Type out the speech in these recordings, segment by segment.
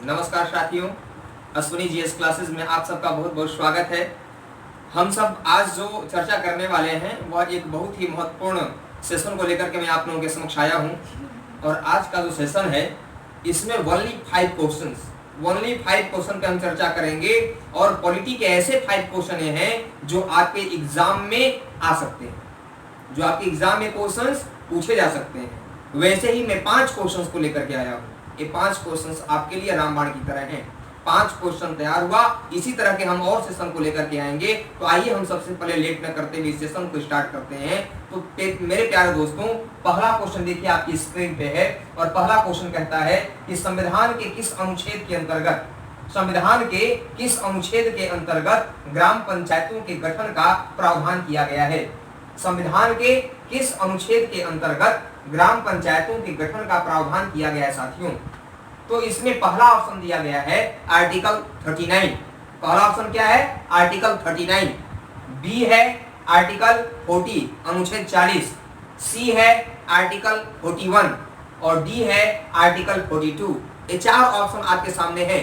नमस्कार साथियों, Ashwini GS classes में आप सबका बहुत बहुत स्वागत है। हम सब आज जो चर्चा करने वाले हैं वह एक बहुत ही महत्वपूर्ण सेशन को लेकर के मैं आप लोगों के समक्ष आया हूं। और आज का जो सेशन है इसमें ओनली 5 क्वेश्चन पे हम चर्चा करेंगे। और पॉलिटी के ऐसे 5 क्वेश्चन हैं जो आपके एग्जाम में आ सकते हैं, जो आपके एग्जाम में क्वेश्चंस पूछे जा सकते हैं। वैसे ही मैं 5 क्वेश्चंस को लेकर के आया हूँ। ये 5 क्वेश्चंस आपके लिए रामबाण की तरह हैं। 5 क्वेश्चन तैयार हुआ, इसी तरह के हम और सेशन को लेकर के आएंगे। तो आइए हम सबसे पहले लेट न करते हुए सेशन को स्टार्ट करते हैं। तो मेरे प्यारे दोस्तों, पहला क्वेश्चन देखिए आपकी स्क्रीन पे है। और पहला क्वेश्चन कहता है कि संविधान के किस अनुच्छेद के अंतर्गत ग्राम पंचायतों के गठन का प्रावधान किया गया है। संविधान के किस अनुच्छेद के अंतर्गत ग्राम पंचायतों के गठन का प्रावधान किया गया है साथियों? तो इसमें पहला ऑप्शन दिया गया है आर्टिकल 39। पहला ऑप्शन क्या है? आर्टिकल 39। बी है आर्टिकल 40 अनुच्छेद 40। सी है आर्टिकल 41 और डी है आर्टिकल 42। ये 4 ऑप्शन आपके सामने है।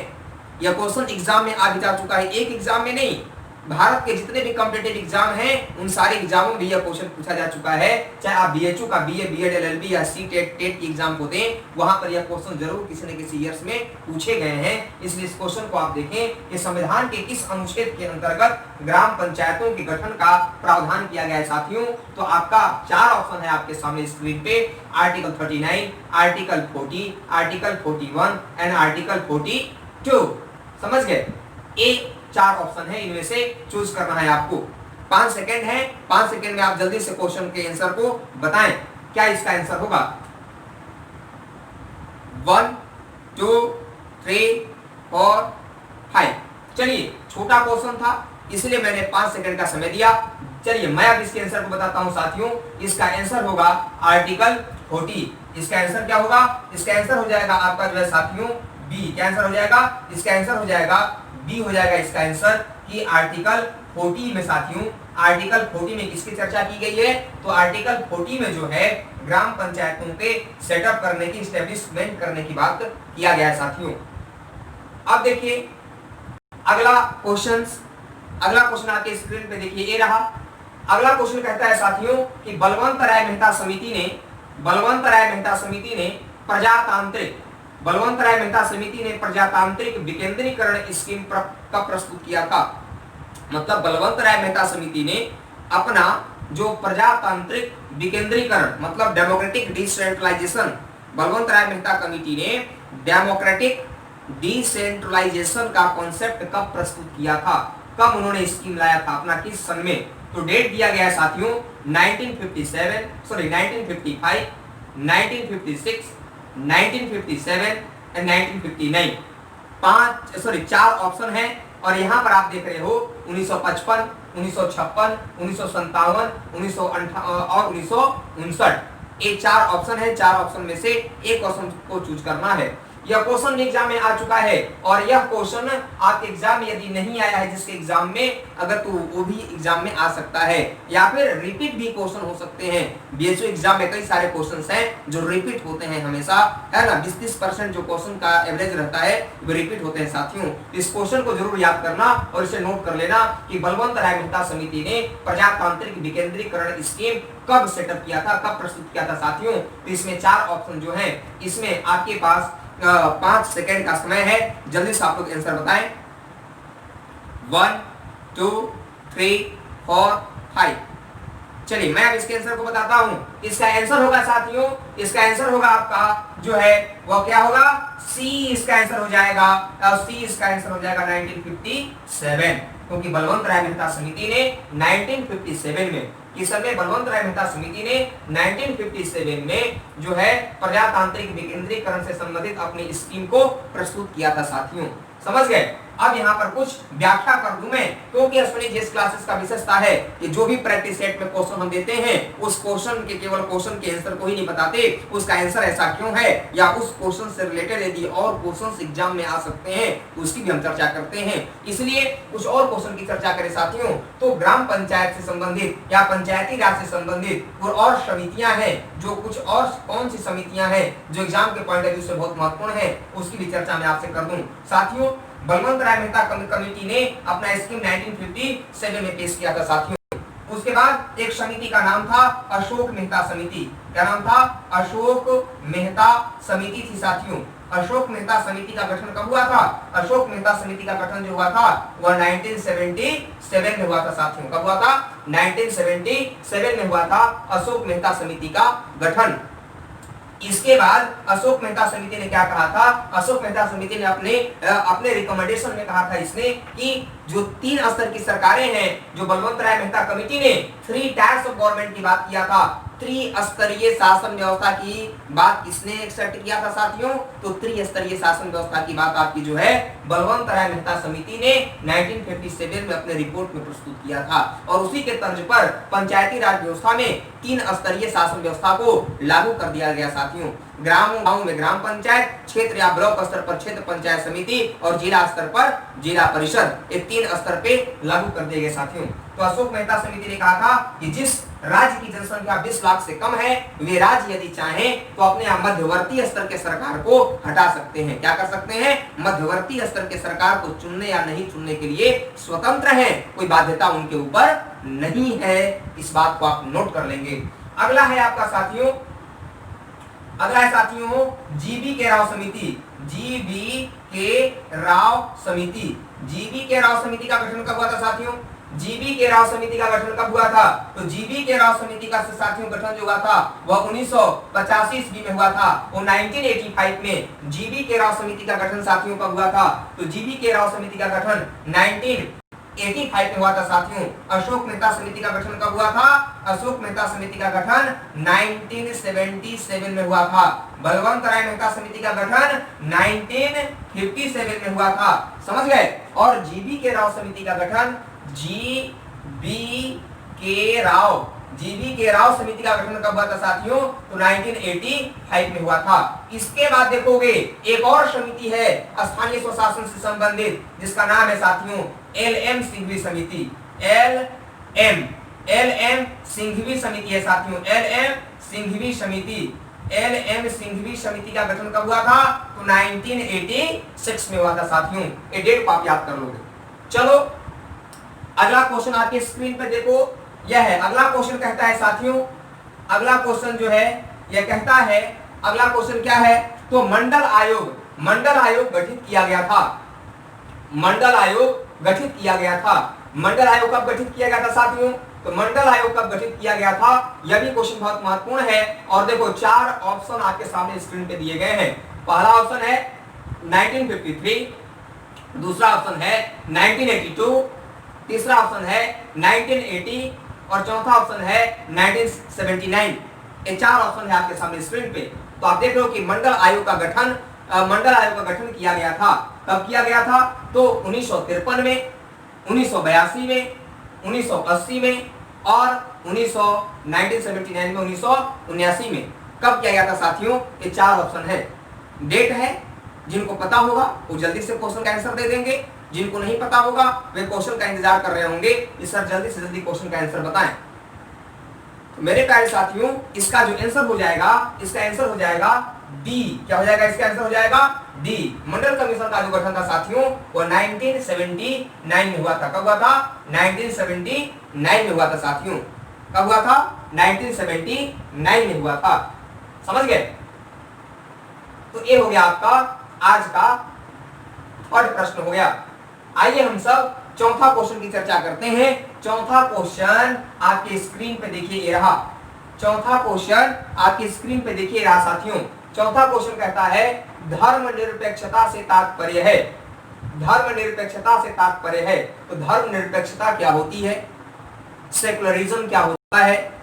यह क्वेश्चन एग्जाम में आ भी जा चुका है, एक एग्जाम में नहीं, भारत के जितने भी कॉम्पिटिटिव एग्जाम हैं उन सारे एग्जामों में यह क्वेश्चन पूछा जा चुका है। चाहे आप बीएचयू का बीए, बीएड, एलएलबी या सीटेट, टेट की एग्जाम को दें, वहां पर यह क्वेश्चन जरूर किसी न किसी ईयर्स में पूछे गए हैं। इसलिए इस क्वेश्चन को आप देखें कि संविधान के किस अनुच्छेद के अंतर्गत ग्राम पंचायतों के गठन का प्रावधान किया गया है साथियों। तो आपका 4 ऑप्शन है आपके सामने स्क्रीन पे, article 39, article 40, article 41 and article 42। समझ गए? ए 4 ऑप्शन है, इनमें से चूज करना है आपको। 5 सेकंड है, 5 सेकंड में आप जल्दी से क्वेश्चन के आंसर को बताएं। क्या इसका आंसर होगा? 1 2 3 4 5। चलिए, छोटा क्वेश्चन था इसलिए मैंने 5 सेकंड का समय दिया। चलिए मैं अब इसके आंसर को बताता हूं साथियों। इसका आंसर होगा आर्टिकल 40। इसका आंसर क्या होगा? इसका आंसर हो जाएगा आपका जो है साथियों बी। क्या आंसर हो जाएगा? इसका आंसर हो जाएगा बी हो जाएगा इसका आंसर कि आर्टिकल 40 में साथियों, आर्टिकल 40 में किसकी चर्चा की गई है? तो आर्टिकल 40 में जो है ग्राम पंचायतों के सेटअप करने की, एस्टेब्लिशमेंट करने की बात किया गया है साथियों। अब देखिए अगला क्वेश्चन आपके स्क्रीन पे देखिए, ये रहा। अगला क्वेश्चन कहता है साथियों कि बलवंत राय मेहता समिति ने प्रजातांत्रिक विकेंद्रीकरण स्कीम कब प्रस्तुत किया था? मतलब बलवंत राय मेहता समिति ने अपना जो प्रजातांत्रिक विकेंद्रीकरण मतलब डेमोक्रेटिक डिसेंट्रलाइजेशन, बलवंत राय मेहता कमेटी ने डेमोक्रेटिक डिसेंट्रलाइजेशन का कॉन्सेप्ट कब प्रस्तुत किया था? कब उन्होंने स्कीम लाया था अपना, किस सन में? तो डेट दिया गया है साथियों 1955, 1956, 1957 एंड 1959। 4 ऑप्शन है। और यहाँ पर आप देख रहे हो 1955, 1956, 1957, 1958 और 1959। ये 4 ऑप्शन है। 4 ऑप्शन में से एक ऑप्शन को चूज करना है। यह क्वेश्चन एग्जाम में आ चुका है और यह क्वेश्चन आपके एग्जाम में यदि नहीं आया है जिसके एग्जाम में, अगर तो वो भी एग्जाम में आ सकता है या फिर रिपीट भी क्वेश्चन हो सकते हैं। बीएचयू एग्जाम में कई सारे क्वेश्चंस हैं जो रिपीट होते हैं हमेशा, है ना। 20-30% जो क्वेश्चन का एवरेज रहता है वो रिपीट होते हैं साथियों। इस क्वेश्चन को जरूर याद करना और इसे नोट कर लेना कि बलवंत राय मेहता समिति ने प्रजातांत्रिक विकेंद्रीकरण स्कीम कब सेटअप किया था, कब प्रस्तुत किया था साथियों। तो इसमें 4 ऑप्शन जो है, इसमें आपके पास 5 सेकेंड का समय है। जल्दी से आप लोग आंसर बताएं। 1 2 3 4 5। चलिए मैं अब इसके आंसर को बताता हूं। इसका आंसर होगा साथियों, इसका आंसर होगा आपका जो है वो क्या होगा? सी इसका आंसर हो जाएगा। सी इसका आंसर हो जाएगा 1957। क्योंकि बलवंत राय मेहता समिति ने 1957 में, किस समय? बलवंत राय मेहता समिति ने 1957 में जो है प्रजातांत्रिक विकेंद्रीकरण से संबंधित अपनी स्कीम को प्रस्तुत किया था साथियों। समझ गए? अब यहाँ पर कुछ व्याख्या कर दूं मैं, क्योंकि अश्विनी जीएस क्लासेस का विशेषता है कि जो भी प्रैक्टिस सेट में क्वेश्चन हम देते हैं उस क्वेश्चन के केवल क्वेश्चन के आंसर को ही नहीं बताते, उसका आंसर ऐसा क्यों है या उस क्वेश्चन से रिलेटेड यदि और क्वेश्चंस एग्जाम में आ सकते हैं तो उसकी भी हम चर्चा करते हैं। इसलिए कुछ और क्वेश्चन की चर्चा करें साथियों, तो ग्राम पंचायत से संबंधित या पंचायती राज से संबंधित और समितियां हैं, जो कुछ और कौन सी समितियां हैं जो एग्जाम के पॉइंट ऑफ व्यू से बहुत महत्वपूर्ण है, उसकी भी चर्चा मैं आपसे कर दूं। साथियों, बलवंत राय मेहता कमेटी ने अपना स्कीम 1957 में पेश किया था साथियों। उसके बाद एक समिति का नाम था अशोक मेहता समिति। क्या नाम था? अशोक मेहता समिति थी साथियों। अशोक मेहता समिति का गठन कब हुआ था? अशोक मेहता समिति का गठन जो हुआ था वह 1977 में हुआ था साथियों। कब हुआ था? 1977 में हुआ था अशोक मेहता समिति का गठन। इसके बाद अशोक मेहता समिति ने क्या कहा था? अशोक मेहता समिति ने अपने रिकमेंडेशन में कहा था इसने कि जो 3 स्तर की सरकारें हैं, जो बलवंत राय मेहता कमेटी ने 3 टायर्स ऑफ गवर्नमेंट की बात किया था, त्रिस्तरीय शासन व्यवस्था की बात किसने एक्सेप्ट किया था साथियों? तो त्रिस्तरीय शासन व्यवस्था की बात आपकी जो है बलवंत राय मेहता समिति ने 1957 में अपने रिपोर्ट में प्रस्तुत किया था। और उसी के तर्ज पर पंचायती राज व्यवस्था में 3 स्तरीय शासन व्यवस्था को लागू कर दिया गया साथियों। गांव में ग्राम पंचायत, क्षेत्र या ब्लॉक स्तर पर क्षेत्र पंचायत समिति और जिला स्तर पर जिला परिषद, ये 3 स्तर पे लागू कर दिए गए साथियों। तो अशोक मेहता समिति ने कहा था कि जिस राज्य की जनसंख्या 20 लाख से कम है, वे राज्य यदि चाहें तो अपने मध्यवर्ती स्तर के सरकार को हटा सकते हैं। क्या कर सकते हैं? मध्यवर्ती स्तर के सरकार को चुनने या नहीं चुनने के लिए स्वतंत्र हैं, कोई बाध्यता उनके ऊपर नहीं है। इस बात को आप नोट कर लेंगे। अगला है आपका साथियों, अगला है साथियों जीबी के राव समिति। जीबी के राव समिति, जीबी के राव समिति का गठन कब हुआ था साथियों? जीबी के राव समिति का गठन कब हुआ था? तो जीबी के राव समिति का साथियों गठन जो हुआ था वह 1985 ईस्वी में हुआ था। और 1985 में जीबी के राव समिति का गठन साथियों कब हुआ था? तो जीबी के राव समिति का गठन 1985 में हुआ था साथियों। अशोक मेहता समिति का गठन कब हुआ था? अशोक मेहता समिति का गठन 1977 में हुआ था। बलवंत राय मेहता समिति का गठन 1957 में हुआ था। समझ गए? और जीबी के राव समिति का गठन जीबी के राव समिति का गठन कब हुआ था साथियों? तो 1985 में हुआ था। इसके बाद देखोगे एक और समिति है स्थानीय स्वशासन से संबंधित, जिसका नाम है साथियों एलएम सिंघवी समिति। एलएम सिंघवी समिति है साथियों, एलएम सिंघवी समिति। एलएम सिंघवी समिति का गठन कब हुआ था? तो 1986 में हुआ था साथियों। ये डेट को आप याद कर लोगे। चलो अगला क्वेश्चन आपके स्क्रीन पर देखो, यह है अगला क्वेश्चन। कहता है साथियों, अगला क्वेश्चन जो है यह कहता है, अगला क्वेश्चन क्या है? तो मंडल आयोग गठित किया गया था। मंडल आयोग गठित किया गया था। मंडल आयोग कब गठित किया गया था साथियों? तो मंडल आयोग कब गठित किया गया था, यह भी क्वेश्चन बहुत महत्वपूर्ण है। और देखो 4 ऑप्शन आपके सामने स्क्रीन पे दिए गए हैं। पहला ऑप्शन है 1953, दूसरा ऑप्शन है 1982, तीसरा ऑप्शन है 1980 और चौथा ऑप्शन है 1979। ये 4 ऑप्शन है आपके सामने स्क्रीन पे। तो आप देख रहे हो कि मंडल आयोग का गठन किया गया था। कब किया गया था? तो 1953 में, 1982 में, 1980 में और 1979 में, 1979 में। कब किया गया था साथियों? ये 4 ऑप्शन है। डेट है, जिनको पता होगा वो जल्दी से क्वेश्चन का आंसर दे देंगे, जिनको नहीं पता होगा वे क्वेश्चन का इंतजार कर रहे होंगे कि सर जल्दी से जल्दी क्वेश्चन का आंसर बताएं। तो मेरे प्यारे साथियों, इसका जो आंसर हो जाएगा, इसका आंसर हो जाएगा डी। क्या हो जाएगा? इसका आंसर हो जाएगा डी। मंडल कमीशन का जो गठन था साथियों वो 1979 में हुआ था। कब हुआ था? 1979 में हुआ था साथियों। कब हुआ था? 1979 में हुआ था। समझ गए? तो ये हो गया आपका आज का थर्ड प्रश्न हो गया। आइए हम सब चौथा क्वेश्चन की चर्चा करते हैं। चौथा क्वेश्चन आपके स्क्रीन पे देखिए, ये रहा। चौथा क्वेश्चन आपकी स्क्रीन पे देखिए रहा साथियों। चौथा क्वेश्चन कहता है धर्मनिरपेक्षता से तात्पर्य है। धर्मनिरपेक्षता से तात्पर्य है। तो धर्मनिरपेक्षता क्या होती है? सेकुलरिज्म क्या होता है?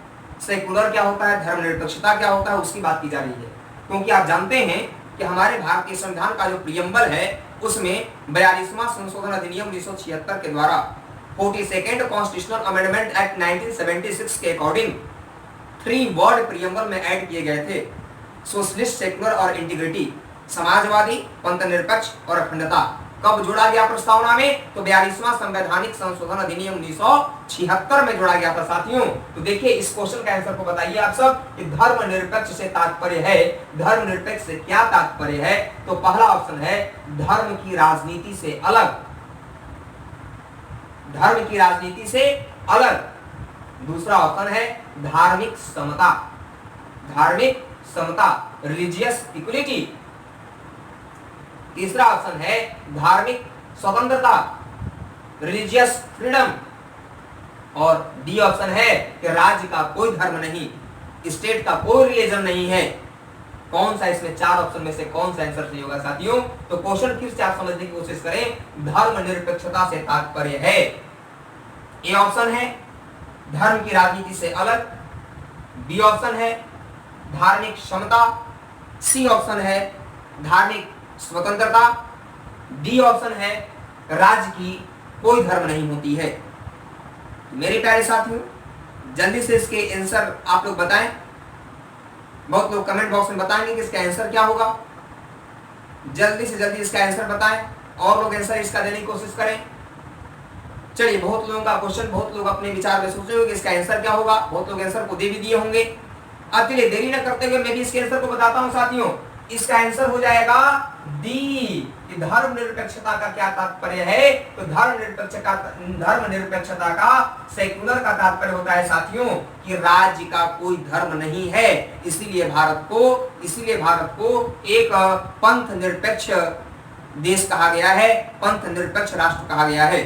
सेकुलर क्या होता है? धर्मनिरपेक्षता क्या होता है? उसकी बात की जा रही है। क्योंकि आप जानते हैं कि हमारे भारतीय संविधान का जो प्रियम्बल है उसमें 42वां संशोधन अधिनियम 1976 के द्वारा 42nd कॉन्स्टिट्यूशनल अमेंडमेंट एक्ट 1976 के अकॉर्डिंग 3 वर्ड प्रियम्बल में ऐड किए गए थे, सोशलिस्ट, सेक्युलर और इंटीग्रिटी, समाजवादी, पंथ निरपेक्ष और अखंडता। कब जोड़ा गया प्रस्तावना में? तो 42वां संवैधानिक संशोधन अधिनियम 1976 में जोड़ा गया था साथियों। तो देखिए इस क्वेश्चन का आंसर को बताइए आप सब कि धर्मनिरपेक्ष से तात्पर्य है, धर्मनिरपेक्ष से क्या तात्पर्य है? तो पहला ऑप्शन है धर्म की राजनीति से अलग, धर्म की राजनीति से अलग। दूसरा ऑप्शन है धार्मिक समता, धार्मिक समता, रिलीजियस इक्वलिटी। तीसरा ऑप्शन है धार्मिक स्वतंत्रता, रिलीजियस फ्रीडम। और डी ऑप्शन है कि राज्य का कोई धर्म नहीं, स्टेट का कोई रिलीजन नहीं है। कौन सा इसमें 4 ऑप्शन में से कौन सा आंसर सही होगा साथियों? तो क्वेश्चन फिर से आप समझने की कोशिश करें। धर्मनिरपेक्षता से तात्पर्य है, ए ऑप्शन है धर्म की राजनीति से अलग, बी ऑप्शन है धार्मिक समता, सी ऑप्शन है धार्मिक स्वतंत्रता, डी ऑप्शन है राज्य की कोई धर्म नहीं होती है। मेरे प्यारे साथियों जल्दी से इसके आंसर आप लोग बताएं। बहुत लोग कमेंट बॉक्स में बताएंगे कि इसका आंसर क्या होगा। जल्दी से जल्दी इसका आंसर बताएं और लोग आंसर इसका देने की कोशिश करें। चलिए बहुत लोगों का क्वेश्चन, बहुत लोग अपने विचार में सोचे होंगे कि इसका आंसर क्या होगा। बहुत लोग आंसर को दे भी दिए होंगे। अब चलिए देरी न करते हुए मैं भी इसके आंसर को बताता हूं साथियों। इसका आंसर हो जाएगा डी, कि धर्मनिरपेक्षता का क्या तात्पर्य है? तो धर्मनिरपेक्षता का, सेक्युलर का तात्पर्य होता है साथियों कि राज्य का कोई धर्म नहीं है। इसीलिए भारत को एक पंथ निरपेक्ष देश कहा गया है, पंथ निरपेक्ष राष्ट्र कहा गया है,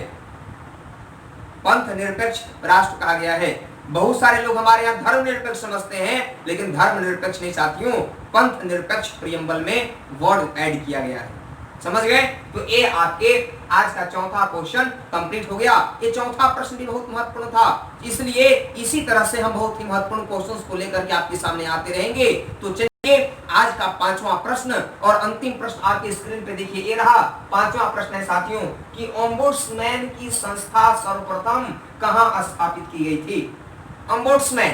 पंथ निरपेक्ष राष्ट्र कहा गया है। बहुत सारे लोग हमारे यहाँ धर्मनिरपेक्ष समझते हैं, लेकिन धर्मनिरपेक्ष नहीं साथियों, पंथ निरपेक्ष प्रियम्बल में वर्ड ऐड किया गया है। समझ गए? तो ये आपके आज का चौथा क्वेश्चन कंप्लीट हो गया। ये चौथा प्रश्न भी बहुत महत्वपूर्ण था, इसलिए इसी तरह से हम बहुत ही महत्वपूर्ण क्वेश्चंस को लेकर के आपके सामने आते रहेंगे। तो चलिए आज का 5वां प्रश्न और अंतिम प्रश्न आपके स्क्रीन पे देखिए, ये रहा 5वां प्रश्न है साथियों कि ओम्बुड्समैन की संस्था सर्वप्रथम कहां स्थापित की गई थी? ओम्बुड्समैन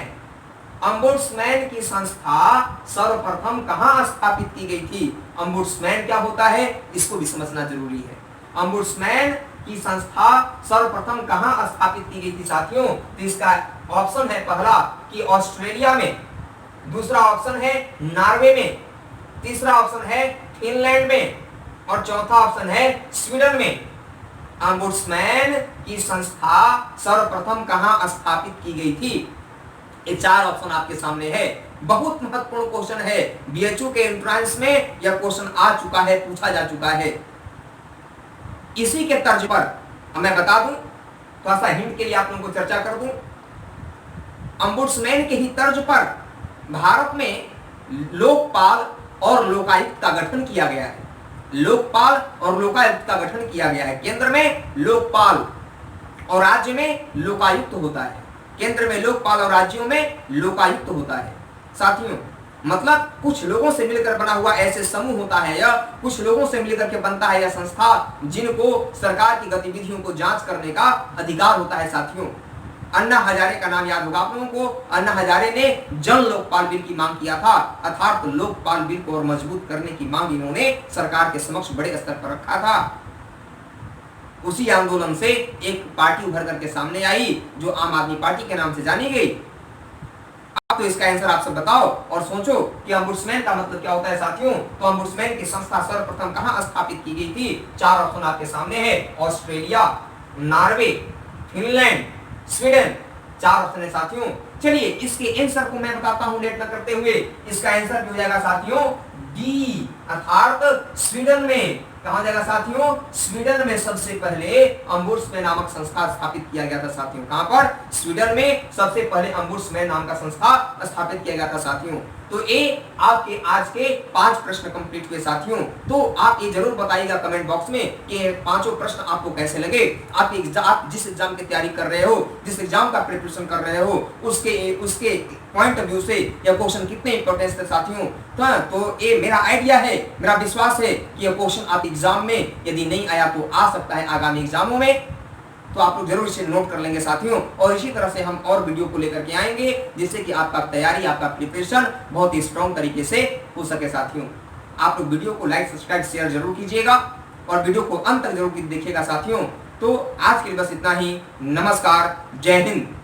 की संस्था सर्वप्रथम कहां स्थापित की गई थी? ओम्बुड्समैन क्या होता है इसको भी समझना जरूरी है। ओम्बुड्समैन की संस्था सर्वप्रथम कहां स्थापित की गई थी साथियों? तो इसका ऑप्शन है पहला कि ऑस्ट्रेलिया में, दूसरा ऑप्शन है नॉर्वे में, तीसरा ऑप्शन है फिनलैंड में और चौथा ऑप्शन है स्वीडन में। ओम्बुड्समैन की संस्था सर्वप्रथम कहां स्थापित की गई थी? ये 4 ऑप्शन आपके सामने है। बहुत महत्वपूर्ण क्वेश्चन है, बीएचयू के एंट्रेंस में यह क्वेश्चन आ चुका है, पूछा जा चुका है। इसी के तर्ज पर मैं बता दूं, थोड़ा सा हिंट के लिए आप लोगों को चर्चा कर दूं। ओम्बुड्समैन के ही तर्ज पर भारत में लोकपाल और लोकायुक्त का गठन किया गया है। लोकपाल और लोकायुक्त का गठन किया गया है। केंद्र में लोकपाल और राज्य में लोकायुक्त होता है। केंद्र में लोकपाल और राज्यों में लोकायुक्त होता है साथियों। मतलब कुछ लोगों से मिलकर बना हुआ ऐसे समूह होता है या कुछ लोगों से मिलकर के बनता है यह संस्था, जिनको सरकार की गतिविधियों को जांच करने का अधिकार होता है साथियों। अन्ना हजारे का नाम याद होगा आप लोगों को। अन्ना हजारे ने जन लोकपाल बिल की मांग किया था, अर्थात लोकपाल बिल को और मजबूत करने की मांग इन्होंने सरकार के समक्ष बड़े स्तर पर रखा था। उसी आंदोलन से एक पार्टी उभर करके सामने आई जो आम आदमी पार्टी के नाम से जानी गई। अब तो इसका आंसर आप सब बताओ और सोचो कि ओम्बुड्समैन का मतलब क्या होता है साथियों। तो ओम्बुड्समैन की संस्था सर्वप्रथम कहां स्थापित की गई थी? 4 ऑप्शन आपके सामने है, Australia, Norway, Finland, Sweden. 4 option है साथियों। चलिए इसके आंसर को मैं बताता हूं लेट न करते हुए। इसका आंसर हो जाएगा साथियों डी, अर्थात स्वीडन में। कहा जाएगा साथियों? स्वीडन में सबसे पहले ओम्बुड्समैन नामक संस्था स्थापित किया गया था साथियों। कहां पर? स्वीडन में सबसे पहले ओम्बुड्समैन नाम का संस्था स्थापित किया गया था साथियों। तो ये आपके आज के 5 प्रश्न कंप्लीट हुए साथियों। तो आप ये जरूर बताइएगा कमेंट बॉक्स में कि पांचों प्रश्न आपको कैसे लगे। आप जिस एग्जाम की तैयारी कर रहे हो, जिस एग्जाम का प्रिपरेशन कर रहे हो, उसके पॉइंट ऑफ व्यू से यह क्वेश्चन कितने इंपॉर्टेंट थे साथियों। तो ये मेरा आइडिया है, मेरा विश्वास है कि यह क्वेश्चन आप एग्जाम में यदि नहीं आया तो आ सकता है आगामी एग्जामों में। तो आप लोग जरूर इसे नोट कर लेंगे साथियों, और इसी तरह से हम और वीडियो को लेकर के आएंगे जिससे कि आपका तैयारी, आपका प्रिपरेशन बहुत ही स्ट्रॉन्ग तरीके से हो सके साथियों। आप लोग वीडियो को लाइक, सब्सक्राइब, शेयर जरूर कीजिएगा और वीडियो को अंत तक जरूर देखिएगा साथियों। तो आज के लिए बस इतना ही। नमस्कार, जय हिंद।